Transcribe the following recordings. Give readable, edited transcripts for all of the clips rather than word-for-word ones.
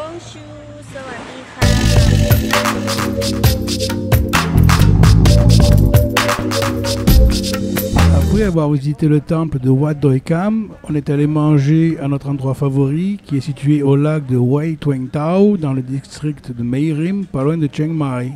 Bonjour สวัสดีค่ะ Après avoir visité le temple de Wat Doi Kham, on est allé manger à notre endroit favori qui est situé au lac de Wai Tueng Tau dans le district de Mei Rim, pas loin de Chiang Mai.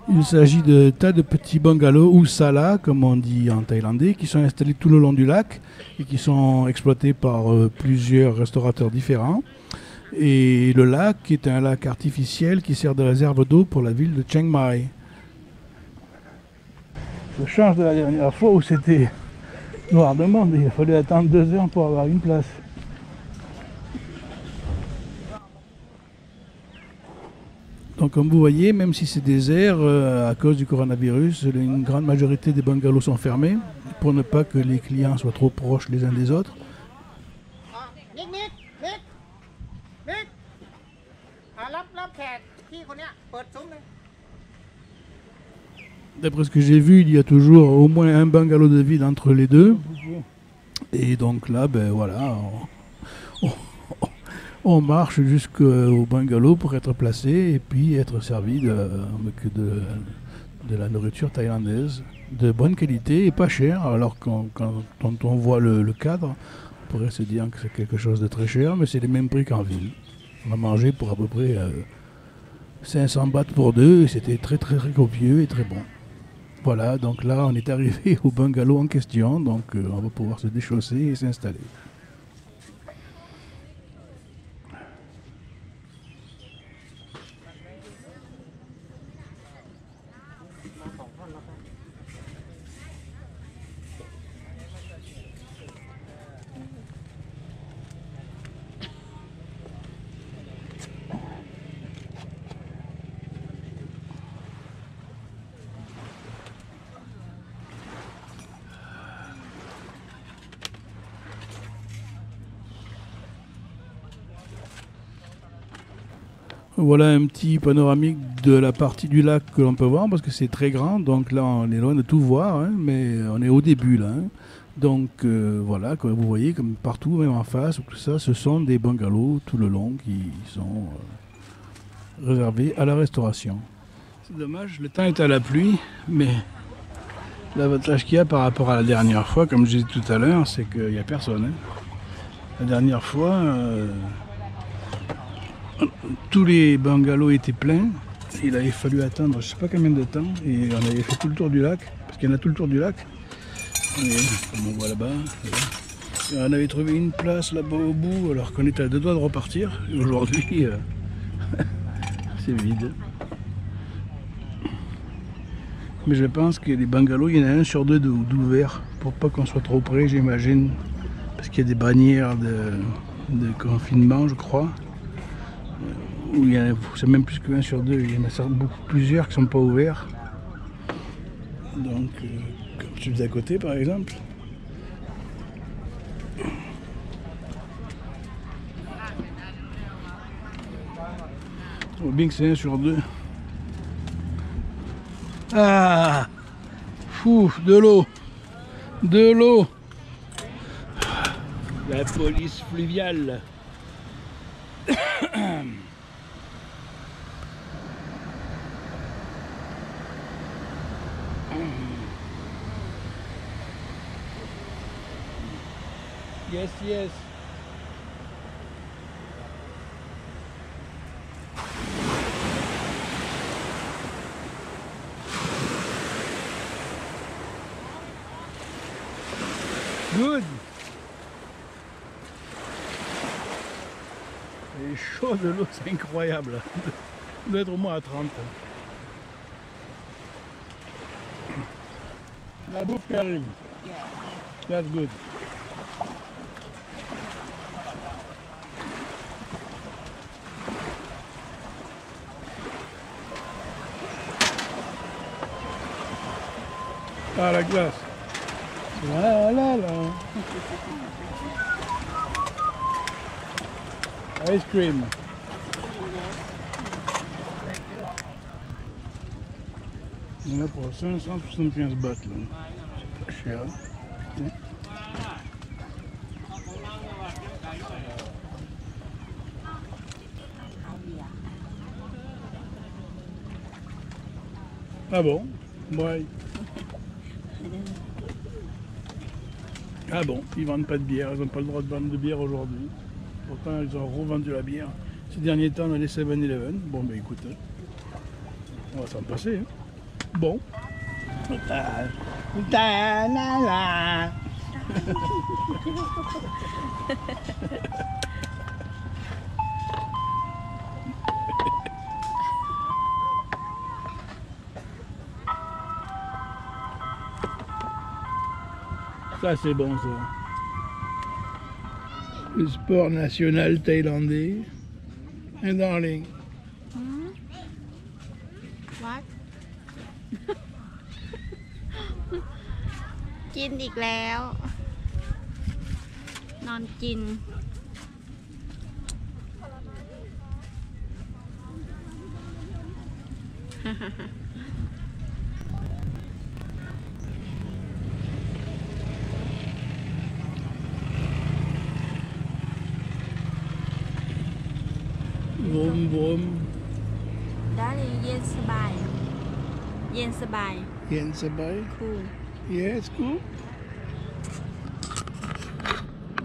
Il s'agit de tas de petits bungalows ou salas, comme on dit en thaïlandais, qui sont installés tout le long du lac et qui sont exploités par plusieurs restaurateurs différents. Et le lac est un lac artificiel qui sert de réserve d'eau pour la ville de Chiang Mai. Je change de la dernière fois où c'était noir de monde et il a fallu attendre 2 heures pour avoir une place. Donc comme vous voyez, même si c'est désert, à cause du coronavirus, une grande majorité des bungalows sont fermés pour ne pas que les clients soient trop proches les uns des autres. D'après ce que j'ai vu, il y a toujours au moins un bungalow de vide entre les deux. Et donc là, ben voilà, on marche jusqu'au bungalow pour être placé et puis être servi de la nourriture thaïlandaise de bonne qualité et pas cher. Alors quand on voit le cadre, on pourrait se dire que c'est quelque chose de très cher, mais c'est les mêmes prix qu'en ville. On a mangé pour à peu près 500 bahts pour deux et c'était très copieux et très bon. Voilà, donc là on est arrivé au bungalow en question, donc on va pouvoir se déchausser et s'installer. Voilà un petit panoramique de la partie du lac que l'on peut voir parce que c'est très grand, donc là on est loin de tout voir, hein, mais on est au début là. Hein. Donc voilà, comme vous voyez, comme partout, même en face, tout ça, ce sont des bungalows tout le long qui sont réservés à la restauration. C'est dommage, le temps est à la pluie, mais l'avantage qu'il y a par rapport à la dernière fois, comme je disais tout à l'heure, c'est qu'il n'y a personne. Hein. La dernière fois... tous les bungalows étaient pleins, il avait fallu attendre je ne sais pas combien de temps et on avait fait tout le tour du lac, parce qu'il y en a tout le tour du lac, et, comme on voit là-bas, et on avait trouvé une place là-bas au bout alors qu'on était à 2 doigts de repartir, et aujourd'hui c'est vide. Mais je pense que les bungalows, il y en a un sur 2 d'ouvert, pour pas qu'on soit trop près j'imagine, parce qu'il y a des bannières de confinement je crois. C'est même plus que 1 sur 2, il y en a plusieurs qui ne sont pas ouverts. Donc, comme celui d'à côté par exemple. On voit bien que c'est 1 sur 2. Ah! Fou, de l'eau! De l'eau! La police fluviale! Yes, yes. Good. C'est chaud de l'eau, c'est incroyable. Il doit être au moins à 30. La bouffe qui arrive. That's good. Ah, la glace. Là, là, là. Ice cream. On a pour 575 bahts là. C'est pas cher. Ah bon? Ouais. Ah bon, ils vendent pas de bière, ils n'ont pas le droit de vendre de bière aujourd'hui. Pourtant, ils ont revendu la bière. Ces derniers temps, dans les 7-Eleven. Bon, ben écoute, on va s'en passer. Hein. Bon. Ça, c'est bon, ça. Le sport national thaïlandais. Un darling. What กินอีกแล้ว นอนกิน Vroom, vroom. ได้เลยเย็นสบาย เย็นสบาย Yen sabay. cool Yes, cool.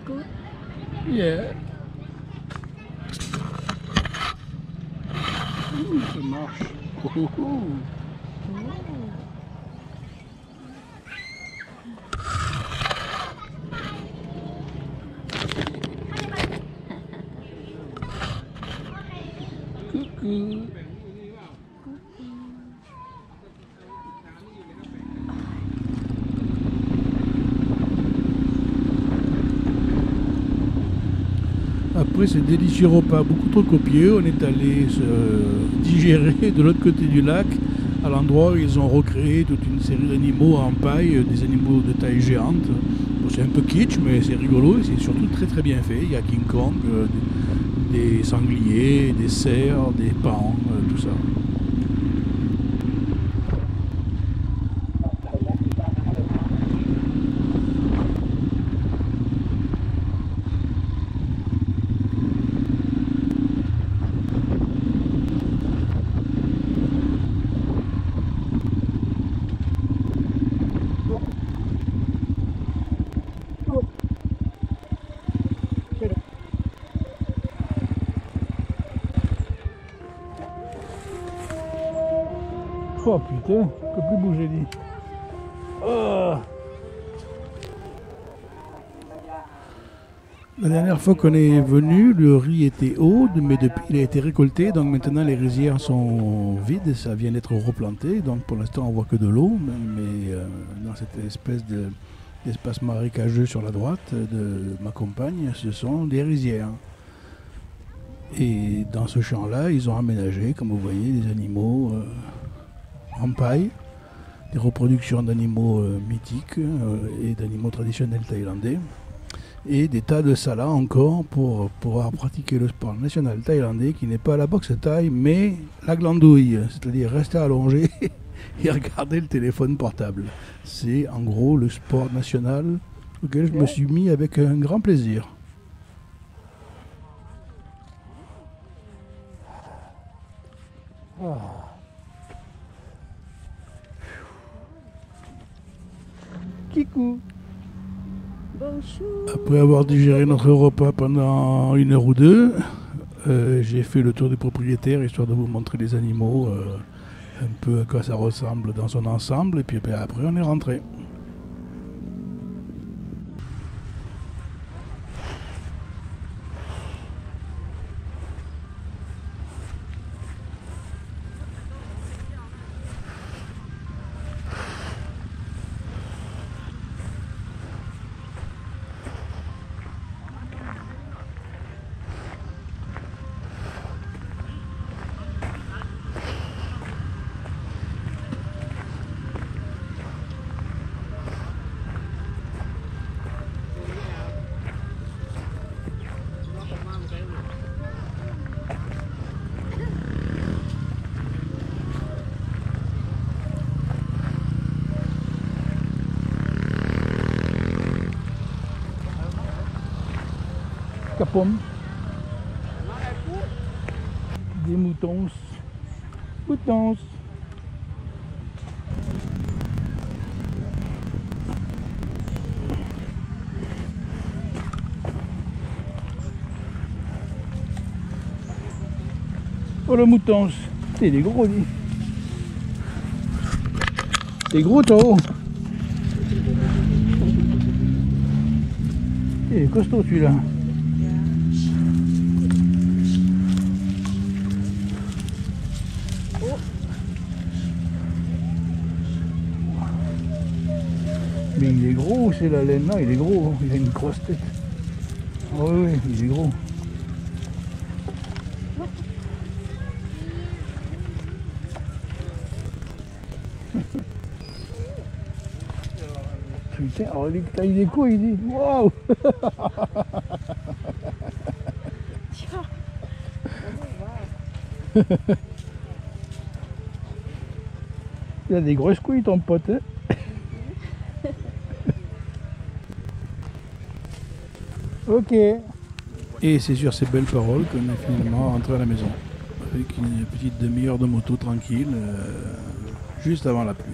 good Yeah. Ça marche. Coucou. Après ce délicieux repas beaucoup trop copieux, on est allé se digérer de l'autre côté du lac, à l'endroit où ils ont recréé toute une série d'animaux en paille, des animaux de taille géante. Bon, c'est un peu kitsch, mais c'est rigolo et c'est surtout très très bien fait. Il y a King Kong, des sangliers, des cerfs, des pans, tout ça. Oh putain, je peux plus bouger dit. Oh. La dernière fois qu'on est venu, le riz était haut, mais depuis il a été récolté, donc maintenant les rizières sont vides, ça vient d'être replanté, donc pour l'instant on voit que de l'eau, mais dans cette espèce d'espace marécageux sur la droite de ma compagne, ce sont des rizières. Et dans ce champ-là, ils ont aménagé, comme vous voyez, des animaux en paille, des reproductions d'animaux mythiques et d'animaux traditionnels thaïlandais, et des tas de salas encore pour pouvoir pratiquer le sport national thaïlandais qui n'est pas la boxe thaï mais la glandouille, c'est-à-dire rester allongé et regarder le téléphone portable. C'est en gros le sport national auquel je me suis mis avec un grand plaisir. Kikou. bonjour Après avoir digéré notre repas pendant 1 heure ou 2, j'ai fait le tour des propriétaires histoire de vous montrer les animaux, un peu à quoi ça ressemble dans son ensemble, et puis après on est rentré. à pomme. Des moutons. Moutons. Oh le mouton. Il est gros lui. Il est gros toi. Il est costaud celui-là. Mais il est gros, c'est la laine. Non, il est gros. Il a une grosse tête. Oh, oui, il est gros. Putain, alors il taille des coups, il dit waouh. Il a des grosses couilles ton pote. Hein. Ok. Et c'est sur ces belles paroles qu'on est finalement rentré à la maison. Avec une petite demi-heure de moto tranquille, juste avant la pluie.